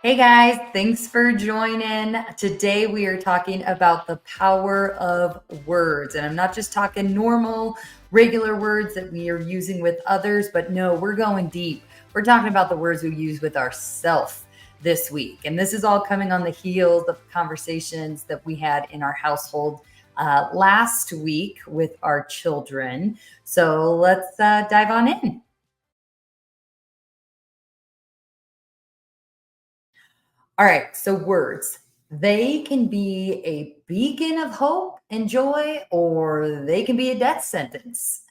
Hey guys, thanks for joining. Today we are talking about the power of words. And I'm not just talking normal, regular words that we are using with others, but no, we're going deep. We're talking about the words we use with ourselves this week. And this is all coming on the heels of conversations that we had in our household last week with our children. So let's dive on in. All right, so words. They can be a beacon of hope and joy, or they can be a death sentence.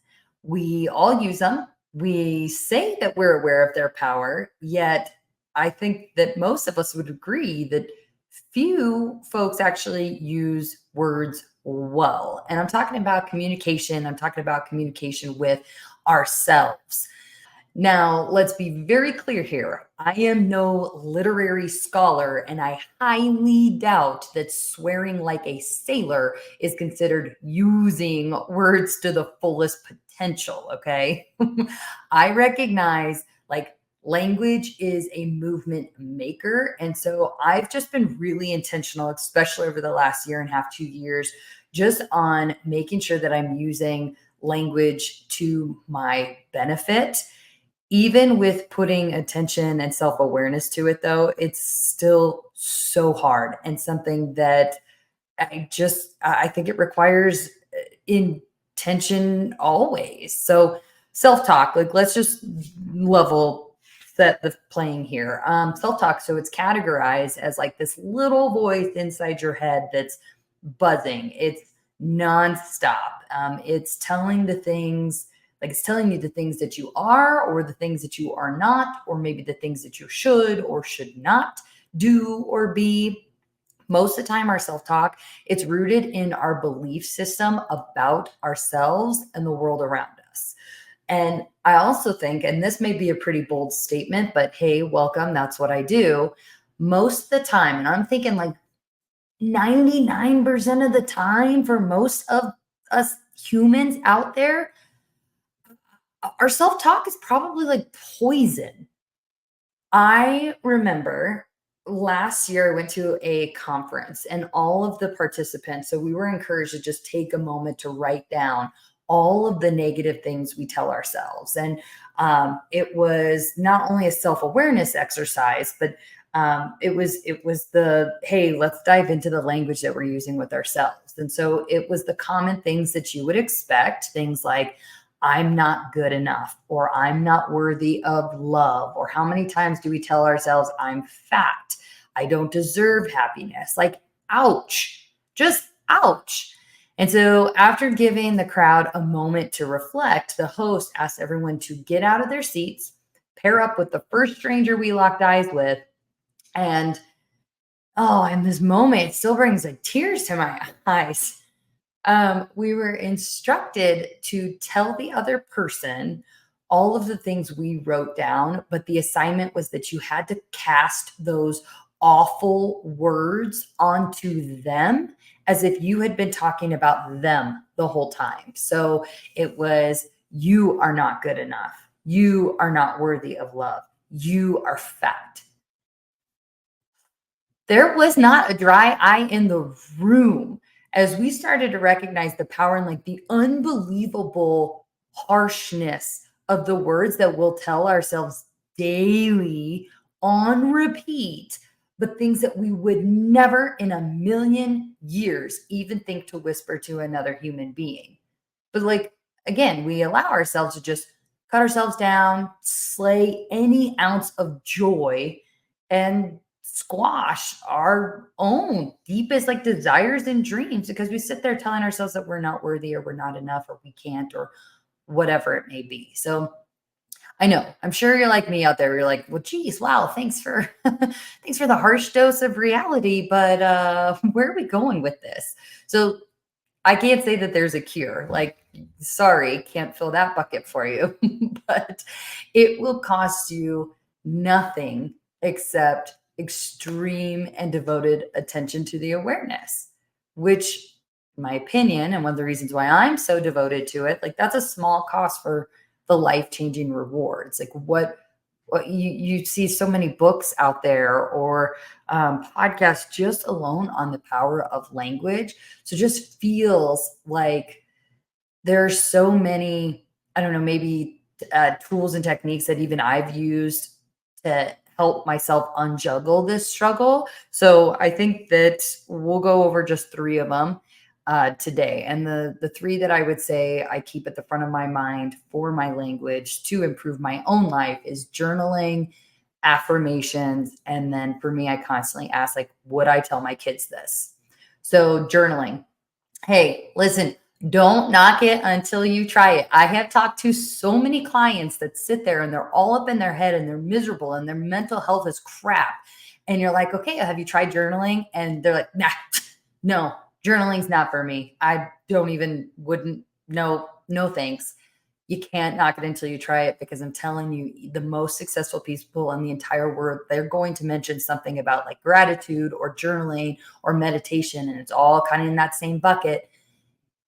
We all use them. We say that we're aware of their power, yet I think that most of us would agree that few folks actually use words well. And I'm talking about communication, I'm talking about communication with ourselves. Now, let's be very clear here. I am no literary scholar, and I highly doubt that swearing like a sailor is considered using words to the fullest potential. Okay. I recognize language is a movement maker. And so I've just been really intentional, especially over the last year and a half, 2 years, just on making sure that I'm using language to my benefit. Even with putting attention and self-awareness to it though, it's still so hard and something that I think it requires intention always. So self-talk, like let's just level set the playing here. Self-talk, so it's categorized as like this little voice inside your head that's buzzing. It's nonstop. It's telling the things like it's telling you the things that you are or the things that you are not, or maybe the things that you should or should not do or be. Most of the time, our self-talk, it's rooted in our belief system about ourselves and the world around us. And I also think, and this may be a pretty bold statement, but hey, welcome, that's what I do. Most of the time, and I'm thinking like 99% of the time for most of us humans out there, our self-talk is probably like poison. I remember last year I went to a conference and all of the participants, so we were encouraged to just take a moment to write down all of the negative things we tell ourselves. And it was not only a self-awareness exercise, but it was the hey, let's dive into the language that we're using with ourselves. And so it was the common things that you would expect, things like I'm not good enough, or I'm not worthy of love, or how many times do we tell ourselves I'm fat? I don't deserve happiness. Like, ouch, just ouch. And so, after giving the crowd a moment to reflect, the host asked everyone to get out of their seats, pair up with the first stranger we locked eyes with, and oh, in this moment, it still brings like tears to my eyes. We were instructed to tell the other person all of the things we wrote down, but the assignment was that you had to cast those awful words onto them as if you had been talking about them the whole time. So it was, you are not good enough. You are not worthy of love. You are fat. There was not a dry eye in the room as we started to recognize the power and like the unbelievable harshness of the words that we'll tell ourselves daily on repeat, but things that we would never in a million years even think to whisper to another human being. But like, again, we allow ourselves to just cut ourselves down, slay any ounce of joy, and squash our own deepest like desires and dreams because we sit there telling ourselves that we're not worthy or we're not enough or we can't or whatever it may be. So I know I'm sure you're like me out there. You're like, well, geez, wow, thanks for thanks for the harsh dose of reality. But where are we going with this? So I can't say that there's a cure. Like, sorry, can't fill that bucket for you, but it will cost you nothing except extreme and devoted attention to the awareness, which, in my opinion, and one of the reasons why I'm so devoted to it, like, that's a small cost for the life changing rewards. Like, what? You see so many books out there or podcasts just alone on the power of language. So just feels like there's so many, I don't know, maybe tools and techniques that even I've used to help myself unjuggle this struggle. So I think that we'll go over just three of them today. And the three that I would say I keep at the front of my mind for my language to improve my own life is journaling, affirmations, and then for me, I constantly ask, like, would I tell my kids this? So journaling. Hey, listen, don't knock it until you try it. I have talked to so many clients that sit there and they're all up in their head and they're miserable and their mental health is crap. And you're like, okay, have you tried journaling? And they're like, nah, no, journaling's not for me. I don't even, wouldn't, no, no thanks. You can't knock it until you try it because I'm telling you, the most successful people in the entire world, they're going to mention something about like gratitude or journaling or meditation. And it's all kind of in that same bucket.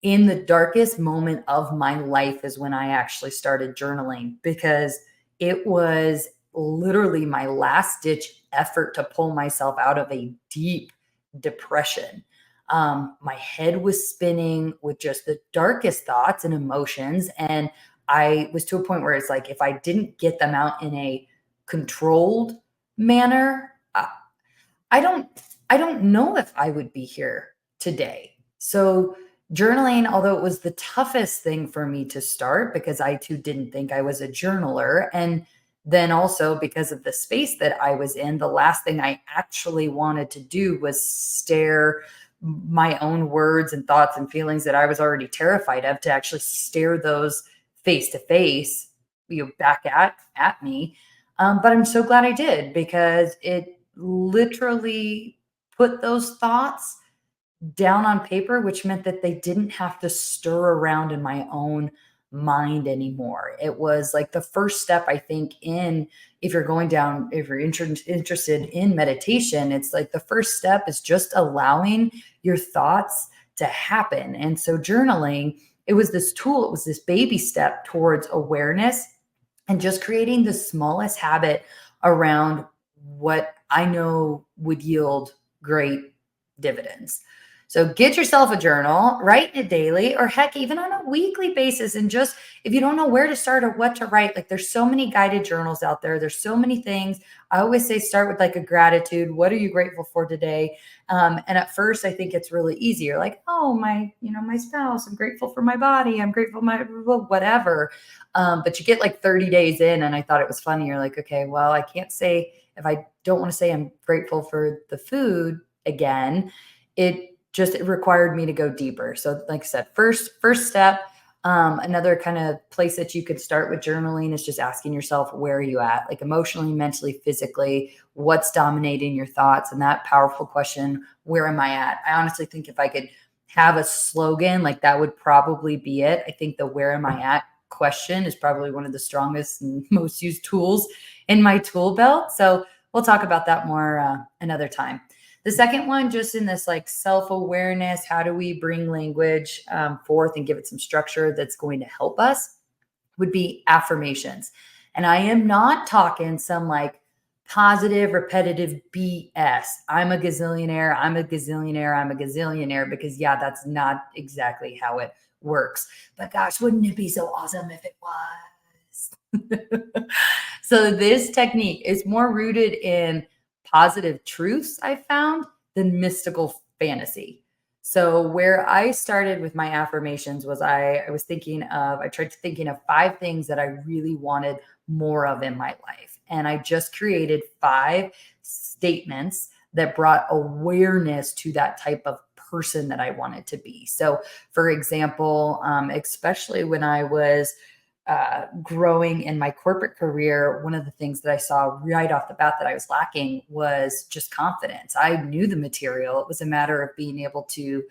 In the darkest moment of my life is when I actually started journaling because it was literally my last ditch effort to pull myself out of a deep depression. My head was spinning with just the darkest thoughts and emotions. And I was to a point where it's like, if I didn't get them out in a controlled manner, I don't I don't know if I would be here today. So journaling, although it was the toughest thing for me to start because I too didn't think I was a journaler, and then also because of the space that I was in, the last thing I actually wanted to do was stare my own words and thoughts and feelings that I was already terrified of to actually stare those face to face, back at me. But I'm so glad I did because it literally put those thoughts down on paper, which meant that they didn't have to stir around in my own mind anymore. It was like the first step, I think, in if you're going down, if you're interested in meditation, it's like the first step is just allowing your thoughts to happen. And so journaling, it was this tool, it was this baby step towards awareness and just creating the smallest habit around what I know would yield great dividends. So get yourself a journal, write it daily, or heck, even on a weekly basis. And just if you don't know where to start or what to write, like there's so many guided journals out there. There's so many things. I always say start with like a gratitude. What are you grateful for today? And at first, I think it's really easy. You're like, oh, my spouse. I'm grateful for my body. I'm grateful for my whatever. But you get like 30 days in, and I thought it was funny. You're like, okay, well, I can't say if I don't want to say I'm grateful for the food again. It required me to go deeper. So, like I said, first step. Another kind of place that you could start with journaling is just asking yourself, where are you at? Like emotionally, mentally, physically, what's dominating your thoughts? And that powerful question, where am I at? I honestly think if I could have a slogan, like that would probably be it. I think the where am I at question is probably one of the strongest and most used tools in my tool belt. So we'll talk about that more another time. The second one, just in this like self-awareness, how do we bring language forth and give it some structure that's going to help us, would be affirmations. And I am not talking some like positive, repetitive BS. I'm a gazillionaire, I'm a gazillionaire, I'm a gazillionaire, because yeah, that's not exactly how it works. But gosh, wouldn't it be so awesome if it was? So this technique is more rooted in positive truths I found than mystical fantasy. So where I started with my affirmations was I tried thinking of 5 things that I really wanted more of in my life. And I just created 5 statements that brought awareness to that type of person that I wanted to be. So for example, especially when I was growing in my corporate career, one of the things that I saw right off the bat that I was lacking was just confidence. I knew the material. It was a matter of being able to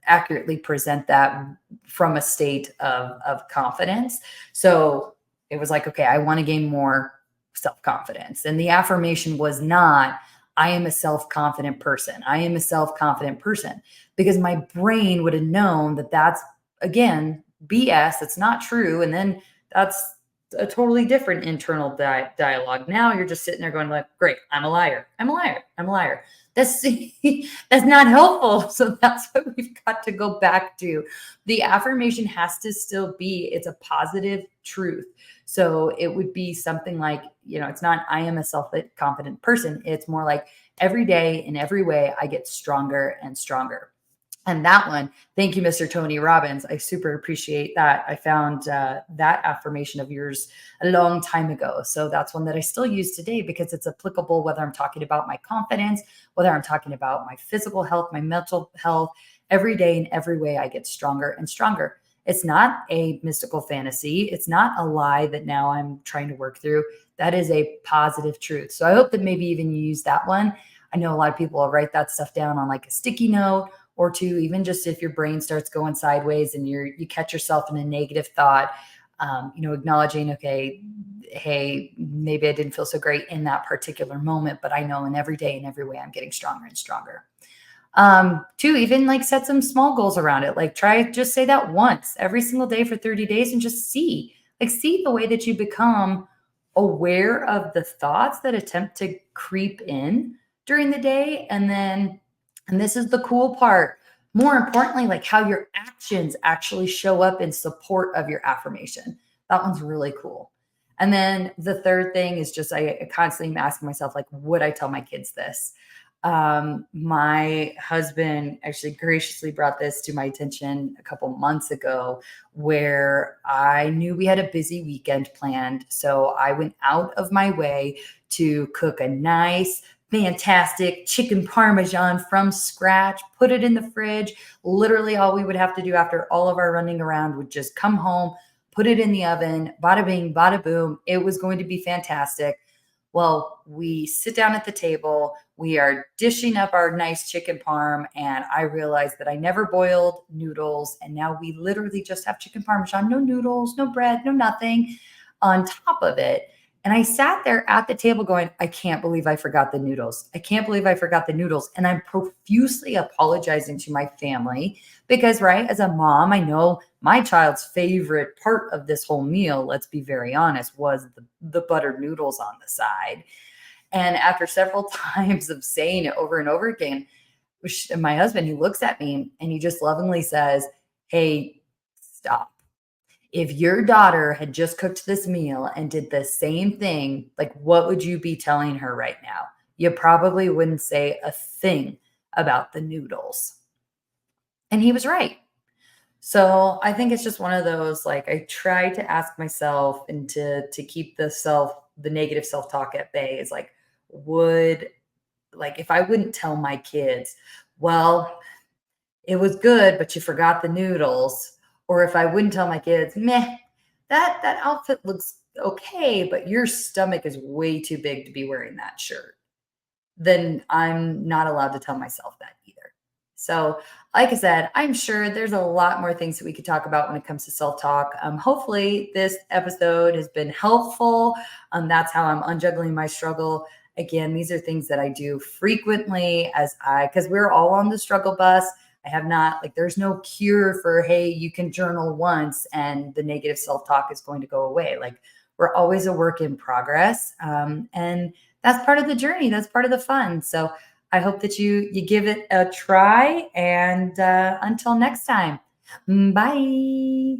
accurately present that from a state of confidence. So it was like, okay, I want to gain more self-confidence. And the affirmation was not, I am a self-confident person. I am a self-confident person, because my brain would have known that that's, again, BS. That's not true. And then that's a totally different internal dialogue. Now you're just sitting there going like, great, I'm a liar. I'm a liar. I'm a liar. That's that's not helpful. So that's what we've got to go back to. The affirmation has to still be, it's a positive truth. So it would be something like, it's not I am a self-confident person. It's more like every day in every way I get stronger and stronger. And that one, thank you, Mr. Tony Robbins. I super appreciate that. I found that affirmation of yours a long time ago. So that's one that I still use today because it's applicable whether I'm talking about my confidence, whether I'm talking about my physical health, my mental health. Every day in every way, I get stronger and stronger. It's not a mystical fantasy. It's not a lie that now I'm trying to work through. That is a positive truth. So I hope that maybe even you use that one. I know a lot of people will write that stuff down on like a sticky note or two, even just if your brain starts going sideways and you catch yourself in a negative thought, acknowledging, okay, hey, maybe I didn't feel so great in that particular moment, but I know in every day and every way I'm getting stronger and stronger. Two, even like set some small goals around it. Like try just say that once every single day for 30 days and just see the way that you become aware of the thoughts that attempt to creep in during the day. And this is the cool part, more importantly, like how your actions actually show up in support of your affirmation. That one's really cool. And then the third thing is just I constantly am asking myself, like, would I tell my kids this? My husband actually graciously brought this to my attention a couple months ago where I knew we had a busy weekend planned. So I went out of my way to cook a nice, fantastic chicken parmesan from scratch, put it in the fridge. Literally all we would have to do after all of our running around would just come home, put it in the oven, bada bing, bada boom. It was going to be fantastic. Well, we sit down at the table, we are dishing up our nice chicken parm, and I realized that I never boiled noodles. And now we literally just have chicken parmesan, no noodles, no bread, no nothing on top of it. And I sat there at the table going, I can't believe I forgot the noodles. I can't believe I forgot the noodles. And I'm profusely apologizing to my family because, right, as a mom, I know my child's favorite part of this whole meal, let's be very honest, was the buttered noodles on the side. And after several times of saying it over and over again, my husband, he looks at me and he just lovingly says, hey, stop. If your daughter had just cooked this meal and did the same thing, like what would you be telling her right now? You probably wouldn't say a thing about the noodles. And he was right. So I think it's just one of those, like I try to ask myself and to keep the negative self-talk at bay is like, would like if I wouldn't tell my kids, well, it was good, but you forgot the noodles. Or if I wouldn't tell my kids, meh, that outfit looks okay, but your stomach is way too big to be wearing that shirt, then I'm not allowed to tell myself that either. So, like I said, I'm sure there's a lot more things that we could talk about when it comes to self talk. Hopefully, this episode has been helpful. That's how I'm unjuggling my struggle. Again, these are things that I do frequently because we're all on the struggle bus. I have not, like, there's no cure for, hey, you can journal once and the negative self talk is going to go away. Like, we're always a work in progress. And that's part of the journey. That's part of the fun. So I hope that you give it a try. And until next time, bye.